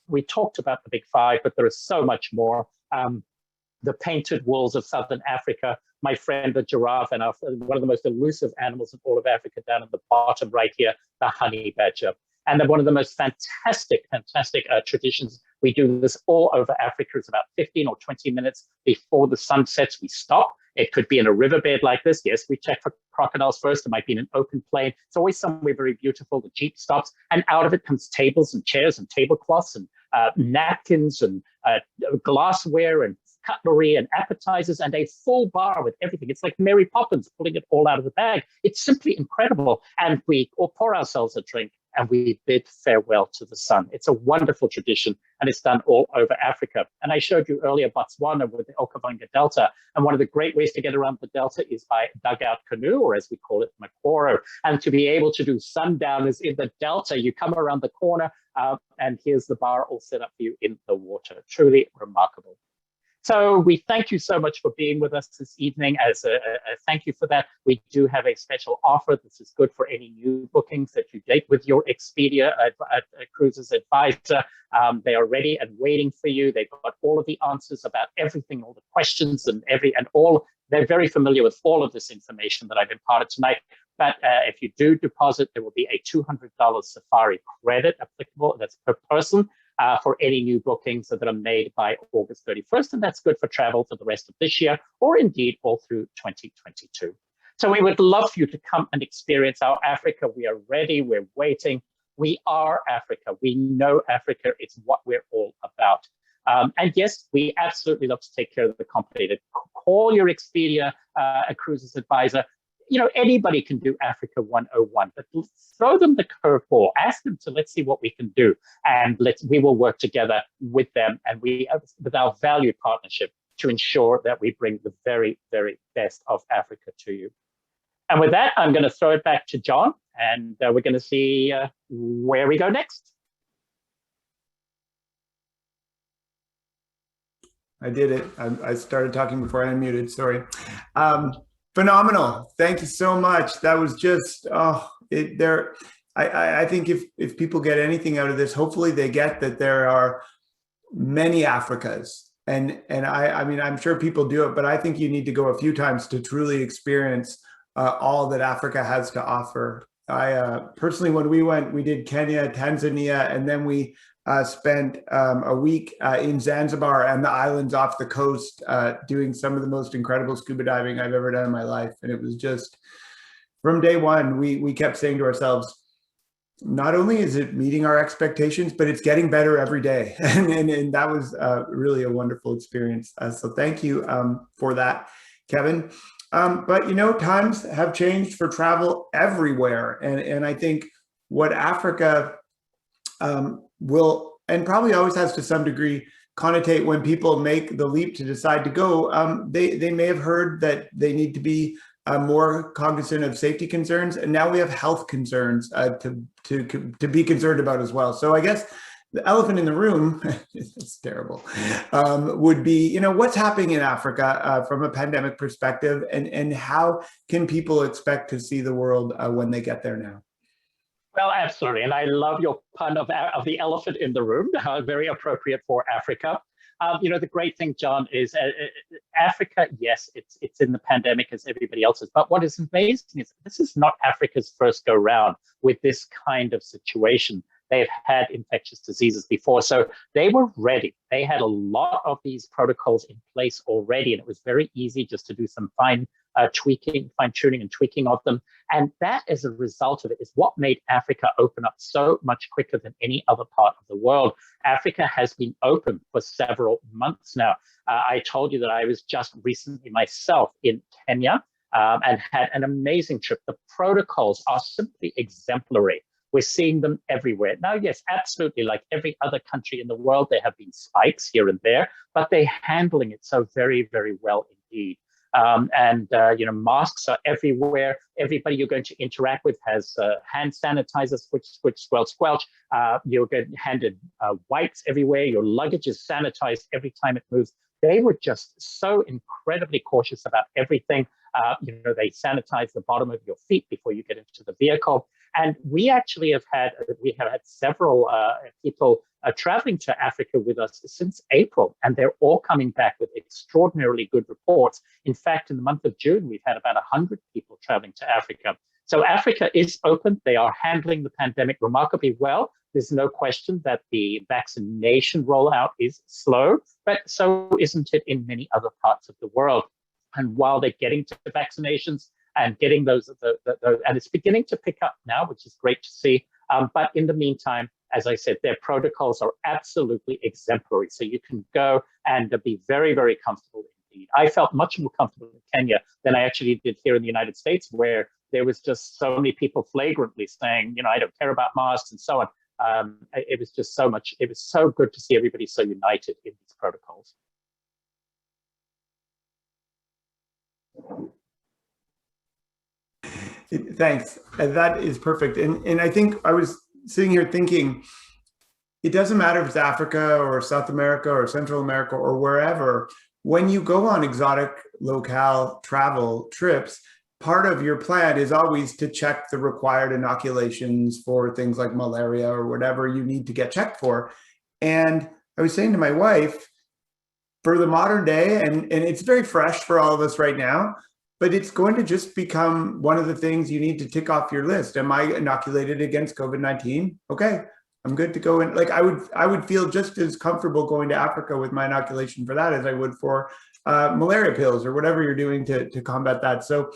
S3: We talked about the big five, but there is so much more. The painted wolves of Southern Africa, my friend, the giraffe, and one of the most elusive animals in all of Africa down at the bottom right here, the honey badger. And then one of the most fantastic traditions, we do this all over Africa. It's about 15 or 20 minutes before the sun sets, we stop It could be in a riverbed like this. Yes, we check for crocodiles first. It might be in an open plain. It's always somewhere very beautiful. The jeep stops, and out of it comes tables and chairs and tablecloths and napkins and glassware and cutlery and appetizers and a full bar with everything. It's like Mary Poppins pulling it all out of the bag. It's simply incredible. And we all pour ourselves a drink and we bid farewell to the sun. It's a wonderful tradition, and it's done all over Africa. And I showed you earlier Botswana with the Okavango Delta. And one of the great ways to get around the Delta is by dugout canoe, or as we call it, makoro. And to be able to do sundowners in the Delta, you come around the corner and here's the bar all set up for you in the water. Truly remarkable. So we thank you so much for being with us this evening. As a thank you for that, we do have a special offer. This is good for any new bookings that you date with your Expedia Cruises advisor. They are ready and waiting for you. They've got all of the answers about everything, all the questions and all. They're very familiar with all of this information that I've imparted tonight. But if you do deposit, there will be a $200 Safari credit applicable. That's per person. For any new bookings that are made by August 31st. And that's good for travel for the rest of this year, or indeed all through 2022. So we would love for you to come and experience our Africa. We are ready, we're waiting. We are Africa. We know Africa. It's what we're all about. And yes, we absolutely love to take care of the complicated. Call your Expedia Cruises advisor. You know, anybody can do Africa 101, but throw them the curveball. Ask them to, let's see what we can do. And we will work together with them and with our valued partnership to ensure that we bring the very, very best of Africa to you. And with that, I'm going to throw it back to John, and we're going to see where we go next.
S2: I did it. I started talking before I unmuted. Sorry. Phenomenal. Thank you so much. That was just, I think if people get anything out of this, hopefully they get that there are many Africas. And I mean, I'm sure people do it, but I think you need to go a few times to truly experience all that Africa has to offer. I personally, when we went, we did Kenya, Tanzania, and then we spent a week in Zanzibar and the islands off the coast doing some of the most incredible scuba diving I've ever done in my life. And it was just, from day one, we kept saying to ourselves, not only is it meeting our expectations, but it's getting better every day. And that was really a wonderful experience. So thank you for that, Kevin. But, you know, times have changed for travel everywhere. And I think what Africa will, and probably always has to some degree, connotate when people make the leap to decide to go, they may have heard that they need to be more cognizant of safety concerns. And now we have health concerns to be concerned about as well. So I guess the elephant in the room, it's terrible, would be, you know, what's happening in Africa from a pandemic perspective, and how can people expect to see the world when they get there now?
S3: Well, absolutely. And I love your pun of the elephant in the room, very appropriate for Africa. You know, the great thing, John, is Africa, yes, it's in the pandemic as everybody else is. But what is amazing is this is not Africa's first go round with this kind of situation. They've had infectious diseases before, so they were ready. They had a lot of these protocols in place already, and it was very easy just to do some fine tuning and tweaking of them. And that, as a result of it, is what made Africa open up so much quicker than any other part of the world. Africa has been open for several months now. I told you that I was just recently myself in Kenya and had an amazing trip. The protocols are simply exemplary. We're seeing them everywhere. Now, yes, absolutely, like every other country in the world, there have been spikes here and there, but they're handling it so very, very well indeed. You know, masks are everywhere. Everybody you're going to interact with has hand sanitizer, squelch. You're getting handed wipes everywhere. Your luggage is sanitized every time it moves. They were just so incredibly cautious about everything. You know, they sanitize the bottom of your feet before you get into the vehicle. And we actually have had several people traveling to Africa with us since April, and they're all coming back with extraordinarily good reports. In fact, in the month of June, we've had about 100 people traveling to Africa. So Africa is open. They are handling the pandemic remarkably well. There's no question that the vaccination rollout is slow, but so isn't it in many other parts of the world. And while they're getting to vaccinations and getting those, and it's beginning to pick up now, which is great to see. But in the meantime, as I said, their protocols are absolutely exemplary. So you can go and be very, very comfortable indeed. I felt much more comfortable in Kenya than I actually did here in the United States, where there was just so many people flagrantly saying, I don't care about masks and so on. It was just so much, it was so good to see everybody so united in these protocols.
S2: Thanks. That is perfect. And I think I was sitting here thinking, it doesn't matter if it's Africa or South America or Central America or wherever, when you go on exotic locale travel trips, part of your plan is always to check the required inoculations for things like malaria or whatever you need to get checked for. And I was saying to my wife, for the modern day, and it's very fresh for all of us right now, but it's going to just become one of the things you need to tick off your list. Am I inoculated against COVID-19? Okay, I'm good to go in. Like I would feel just as comfortable going to Africa with my inoculation for that as I would for malaria pills or whatever you're doing to combat that. So,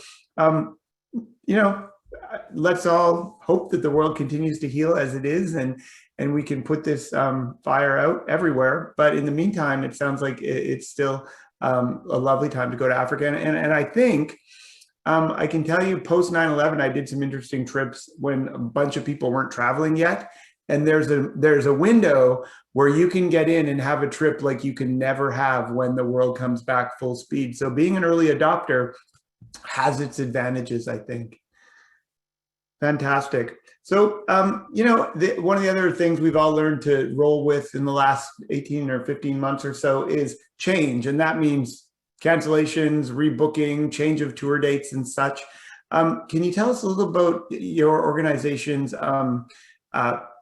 S2: let's all hope that the world continues to heal as it is, and we can put this fire out everywhere. But in the meantime, it sounds like it's still a lovely time to go to Africa. And I think I can tell you, post 9/11, I did some interesting trips when a bunch of people weren't traveling yet. And there's a window where you can get in and have a trip like you can never have when the world comes back full speed. So being an early adopter has its advantages, I think. Fantastic. So, one of the other things we've all learned to roll with in the last 18 or 15 months or so is change. And that means cancellations, rebooking, change of tour dates and such. Can you tell us a little about your organization's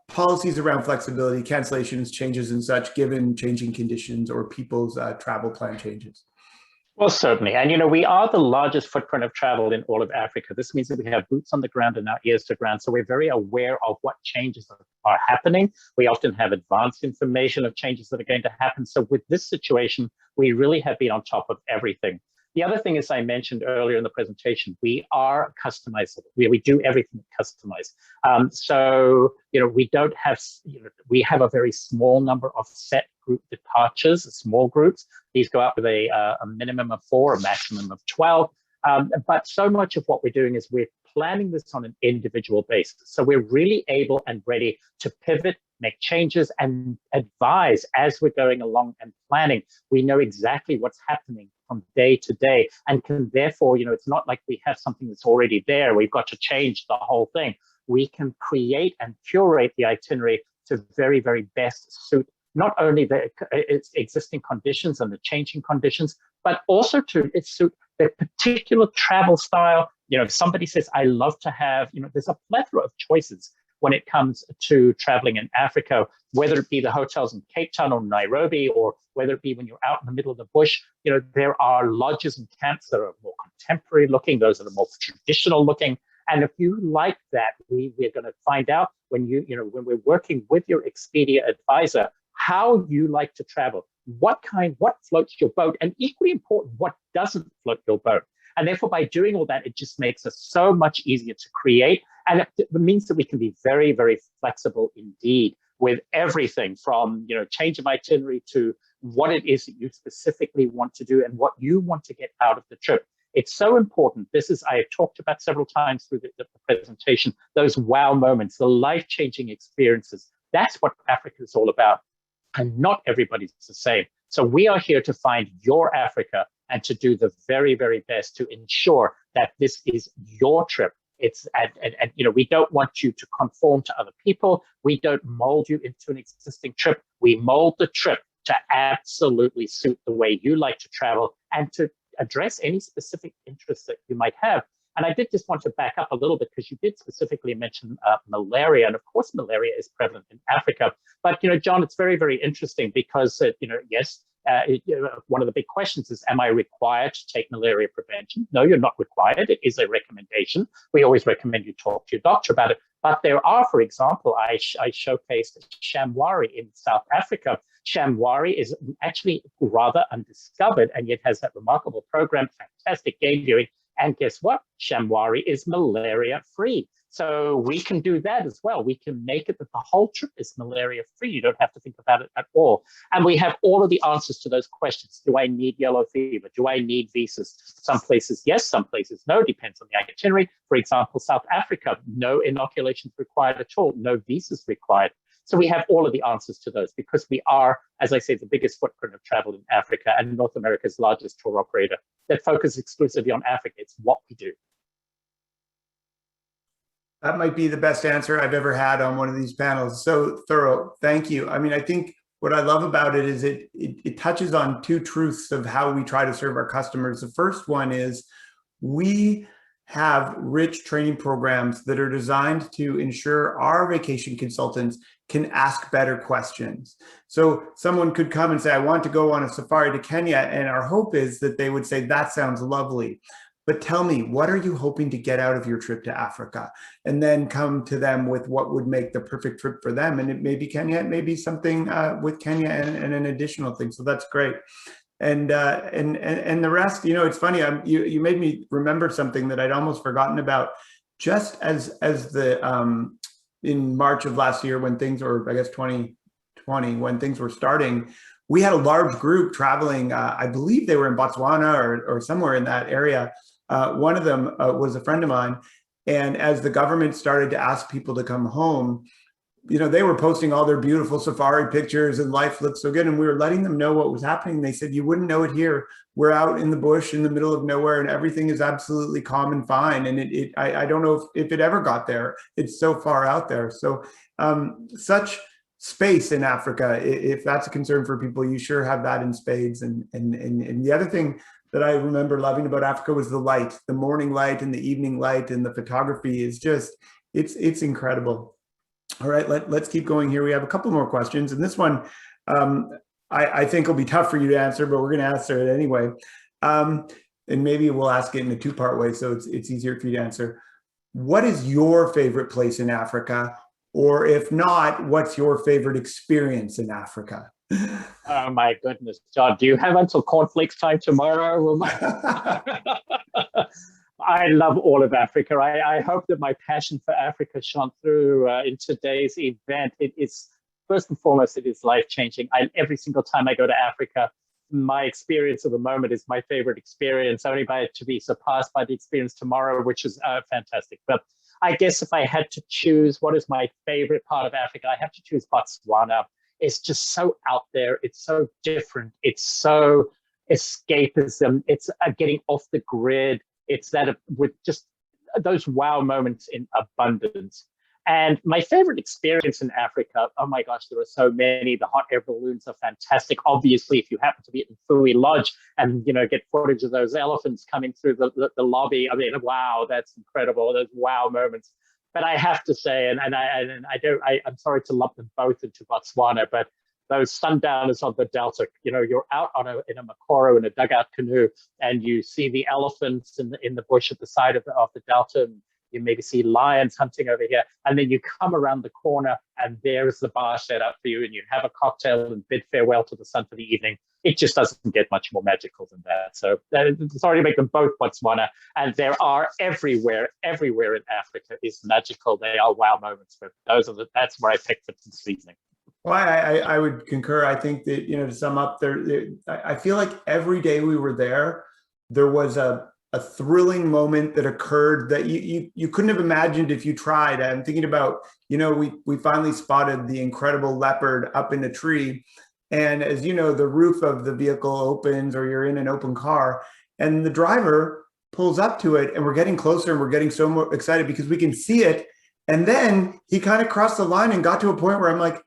S2: policies around flexibility, cancellations, changes and such, given changing conditions or people's travel plan changes?
S3: Well, certainly. And, we are the largest footprint of travel in all of Africa. This means that we have boots on the ground and our ears to the ground. So we're very aware of what changes are happening. We often have advanced information of changes that are going to happen. So with this situation, we really have been on top of everything. The other thing, as I mentioned earlier in the presentation, we are customizable. We do everything customized. So, we don't have, we have a very small number of set group departures, small groups. These go out with a minimum of 4, a maximum of 12. But so much of what we're doing is we're planning this on an individual basis. So we're really able and ready to pivot, make changes, and advise as we're going along and planning. We know exactly what's happening from day to day, and can therefore, it's not like we have something that's already there. We've got to change the whole thing. We can create and curate the itinerary to very, very best suit not only the its existing conditions and the changing conditions, but also to suit their particular travel style. If somebody says, I love to have, there's a plethora of choices when it comes to traveling in Africa, whether it be the hotels in Cape Town or Nairobi, or whether it be when you're out in the middle of the bush. There are lodges and camps that are more contemporary looking, those that are more traditional looking. And if you like that, we're going to find out when when we're working with your Expedia advisor, how you like to travel, what floats your boat, and equally important, what doesn't float your boat. And therefore, by doing all that, it just makes us so much easier to create. And it means that we can be very, very flexible indeed with everything from, change of itinerary to what it is that you specifically want to do and what you want to get out of the trip. It's so important. I have talked about several times through the presentation, those wow moments, the life-changing experiences. That's what Africa is all about. And not everybody's the same. So we are here to find your Africa and to do the very, very best to ensure that this is your trip. And we don't want you to conform to other people. We don't mold you into an existing trip. We mold the trip to absolutely suit the way you like to travel and to address any specific interests that you might have. And I did just want to back up a little bit because you did specifically mention malaria. And of course, malaria is prevalent in Africa. But, John, it's very, very interesting because, yes, one of the big questions is, am I required to take malaria prevention? No, you're not required. It is a recommendation. We always recommend you talk to your doctor about it. But there are, for example, I showcased Shamwari in South Africa. Shamwari is actually rather undiscovered and yet has that remarkable program, fantastic game viewing. And guess what? Shamwari is malaria-free. So we can do that as well. We can make it that the whole trip is malaria-free. You don't have to think about it at all. And we have all of the answers to those questions. Do I need yellow fever? Do I need visas? Some places, yes. Some places, no. Depends on the itinerary. For example, South Africa, no inoculations required at all. No visas required. So we have all of the answers to those because we are, as I say, the biggest footprint of travel in Africa and North America's largest tour operator that focuses exclusively on Africa. It's what we do.
S2: That might be the best answer I've ever had on one of these panels. So thorough. Thank you. I mean, I think what I love about it is it touches on two truths of how we try to serve our customers. The first one is we have rich training programs that are designed to ensure our vacation consultants can ask better questions. So someone could come and say, I want to go on a safari to Kenya. And our hope is that they would say, that sounds lovely. But tell me, what are you hoping to get out of your trip to Africa? And then come to them with what would make the perfect trip for them. And it may be Kenya, it may be something with Kenya and an additional thing. So that's great. And the rest, you know, it's funny. You made me remember something that I'd almost forgotten about. Just as the in March of last year, when things, or I guess 2020, when things were starting, we had a large group traveling. I believe they were in Botswana or somewhere in that area. One of them was a friend of mine. And as the government started to ask people to come home, you know, they were posting all their beautiful safari pictures and life looked so good. And we were letting them know what was happening. They said, you wouldn't know it here. We're out in the bush in the middle of nowhere and everything is absolutely calm and fine. And I don't know if it ever got there. It's so far out there. So such space in Africa. If that's a concern for people, you sure have that in spades. And the other thing that I remember loving about Africa was the light, the morning light and the evening light, and the photography is just, it's incredible. All right, let's keep going here. We have a couple more questions, and this one I think will be tough for you to answer, but we're going to answer it anyway. And maybe we'll ask it in a two-part way, so it's easier for you to answer. What is your favorite place in Africa? Or if not, what's your favorite experience in Africa?
S3: Oh my goodness, John, do you have until cornflakes time tomorrow? I love all of Africa. I hope that my passion for Africa shone through in today's event. It is, first and foremost, it is life-changing. Every single time I go to Africa, my experience of the moment is my favorite experience, only to be surpassed by the experience tomorrow, which is fantastic. But I guess if I had to choose what is my favorite part of Africa, I have to choose Botswana. It's just so out there. It's so different. It's so escapism. It's getting off the grid. It's that with just those wow moments in abundance. And my favorite experience in Africa, oh my gosh, there are so many. The hot air balloons are fantastic. Obviously, if you happen to be at the Fui Lodge and, you know, get footage of those elephants coming through the lobby, I mean, wow, that's incredible. Those wow moments. But I have to say, and I'm sorry to lump them both into Botswana, but those sundowners on the Delta, you know, you're out in a Makoro in a dugout canoe, and you see the elephants in the bush at the side of the Delta, and you maybe see lions hunting over here, and then you come around the corner, and there's the bar set up for you, and you have a cocktail and bid farewell to the sun for the evening. It just doesn't get much more magical than that. So sorry to make them both Botswana, and there are everywhere in Africa is magical. They are wow moments, but that's where I picked for this evening.
S2: Well, I would concur. I think that, you know, to sum up, I feel like every day we were there was a thrilling moment that occurred that you couldn't have imagined if you tried. I'm thinking about, you know, we finally spotted the incredible leopard up in a tree. And as you know, the roof of the vehicle opens, or you're in an open car, and the driver pulls up to it, and we're getting closer, and we're getting so excited because we can see it. And then he kind of crossed the line and got to a point where I'm like,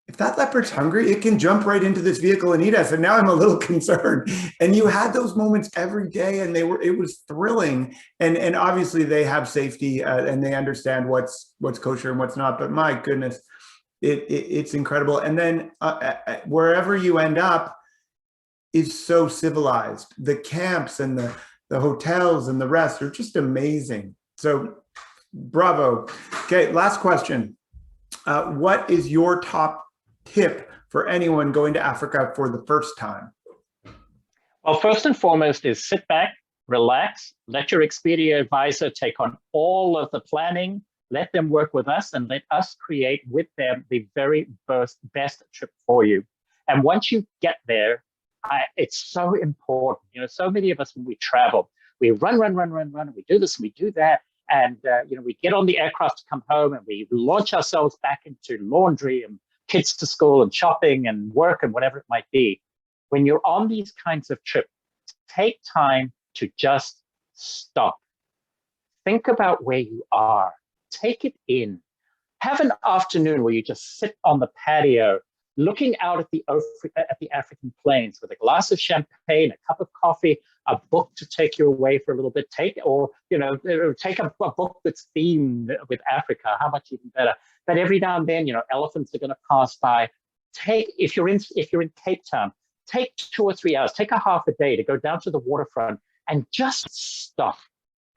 S2: if that leopard's hungry, it can jump right into this vehicle and eat us. And now I'm a little concerned. And you had those moments every day, and it was thrilling. And obviously they have safety and they understand what's kosher and what's not. But my goodness, it's incredible. And then wherever you end up, is so civilized. The camps and the hotels and the rest are just amazing. So bravo. Okay, last question. What is your top tip for anyone going to Africa for the first time?
S3: Well, first and foremost is sit back, relax, let your Expedia advisor take on all of the planning, let them work with us, and let us create with them the very best trip for you. And once you get there, it's so important. You know, so many of us, when we travel, we run, we do this, we do that. And, we get on the aircraft to come home and we launch ourselves back into laundry and kids to school and shopping and work and whatever it might be. When you're on these kinds of trips, take time to just stop. Think about where you are. Take it in. Have an afternoon where you just sit on the patio, looking out at the African plains with a glass of champagne, a cup of coffee, a book to take you away for a little bit. Take a book that's themed with Africa. How much even better? But every now and then, elephants are going to pass by. If you're in Cape Town, take 2 or 3 hours. Take a half a day to go down to the waterfront and just stop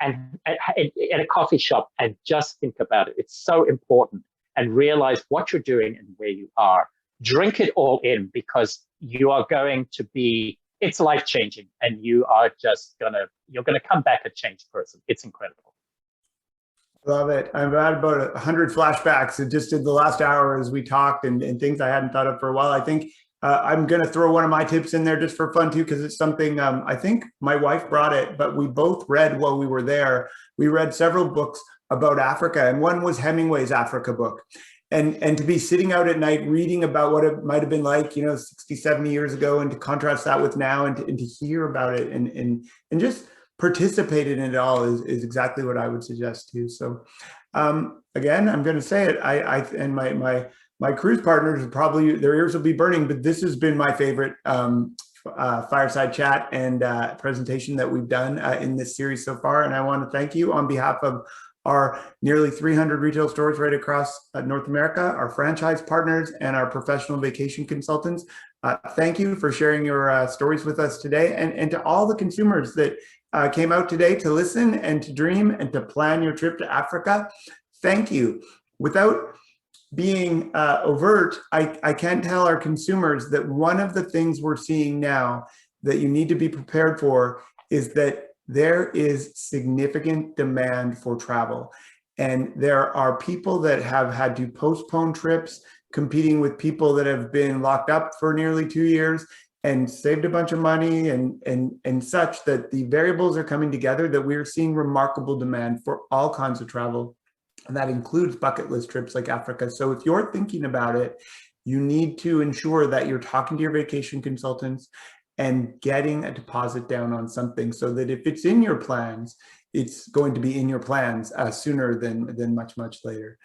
S3: and at a coffee shop and just think about it. It's so important, and realize what you're doing and where you are. Drink it all in, because you are going to be, it's life-changing, and you're gonna come back a changed person. It's incredible.
S2: Love it. I've had about 100 flashbacks just in the last hour as we talked, and things I hadn't thought of for a while. I think I'm going to throw one of my tips in there just for fun too, because it's something I think my wife brought it, but we both read while we were there. We read several books about Africa, and one was Hemingway's Africa book. And to be sitting out at night reading about what it might have been like, 60, 70 years ago, and to contrast that with now, and to hear about it and just participate in it all is exactly what I would suggest too. So again, I'm going to say it. And my cruise partners probably, their ears will be burning, but this has been my favorite fireside chat and presentation that we've done in this series so far. And I want to thank you on behalf of our nearly 300 retail stores right across North America, our franchise partners, and our professional vacation consultants. Thank you for sharing your stories with us today, and to all the consumers that came out today to listen and to dream and to plan your trip to Africa. Thank you. Without being overt, I can tell our consumers that one of the things we're seeing now that you need to be prepared for is that there is significant demand for travel. And there are people that have had to postpone trips, competing with people that have been locked up for nearly 2 years and saved a bunch of money and such, that the variables are coming together, that we're seeing remarkable demand for all kinds of travel. And that includes bucket list trips like Africa. So if you're thinking about it, you need to ensure that you're talking to your vacation consultants and getting a deposit down on something, so that if it's in your plans, it's going to be in your plans sooner than much later.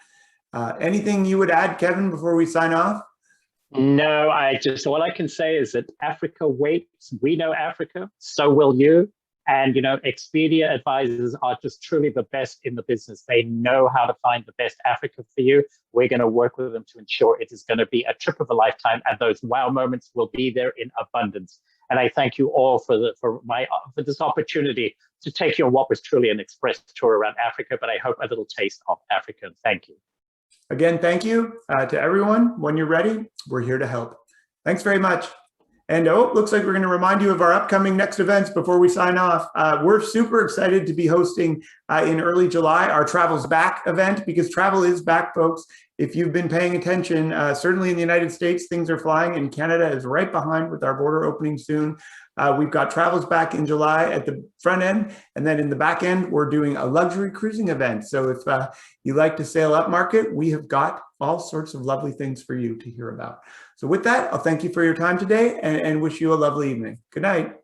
S2: Anything you would add, Kevin, before we sign off?
S3: No, all I can say is that Africa waits. We know Africa, so will you. And, Expedia advisors are just truly the best in the business. They know how to find the best Africa for you. We're going to work with them to ensure it is going to be a trip of a lifetime, and those wow moments will be there in abundance. And I thank you all for this opportunity to take you on what was truly an express tour around Africa, but I hope a little taste of Africa. Thank you.
S2: Again, thank you to everyone. When you're ready, we're here to help. Thanks very much. And looks like we're going to remind you of our upcoming next events before we sign off. We're super excited to be hosting in early July our Travel's Back event, because travel is back, folks. If you've been paying attention, certainly in the United States, things are flying, and Canada is right behind with our border opening soon. We've got Travel's Back in July at the front end, and then in the back end, we're doing a luxury cruising event. So if you like to sail up market, we have got all sorts of lovely things for you to hear about. So with that, I'll thank you for your time today and wish you a lovely evening. Good night.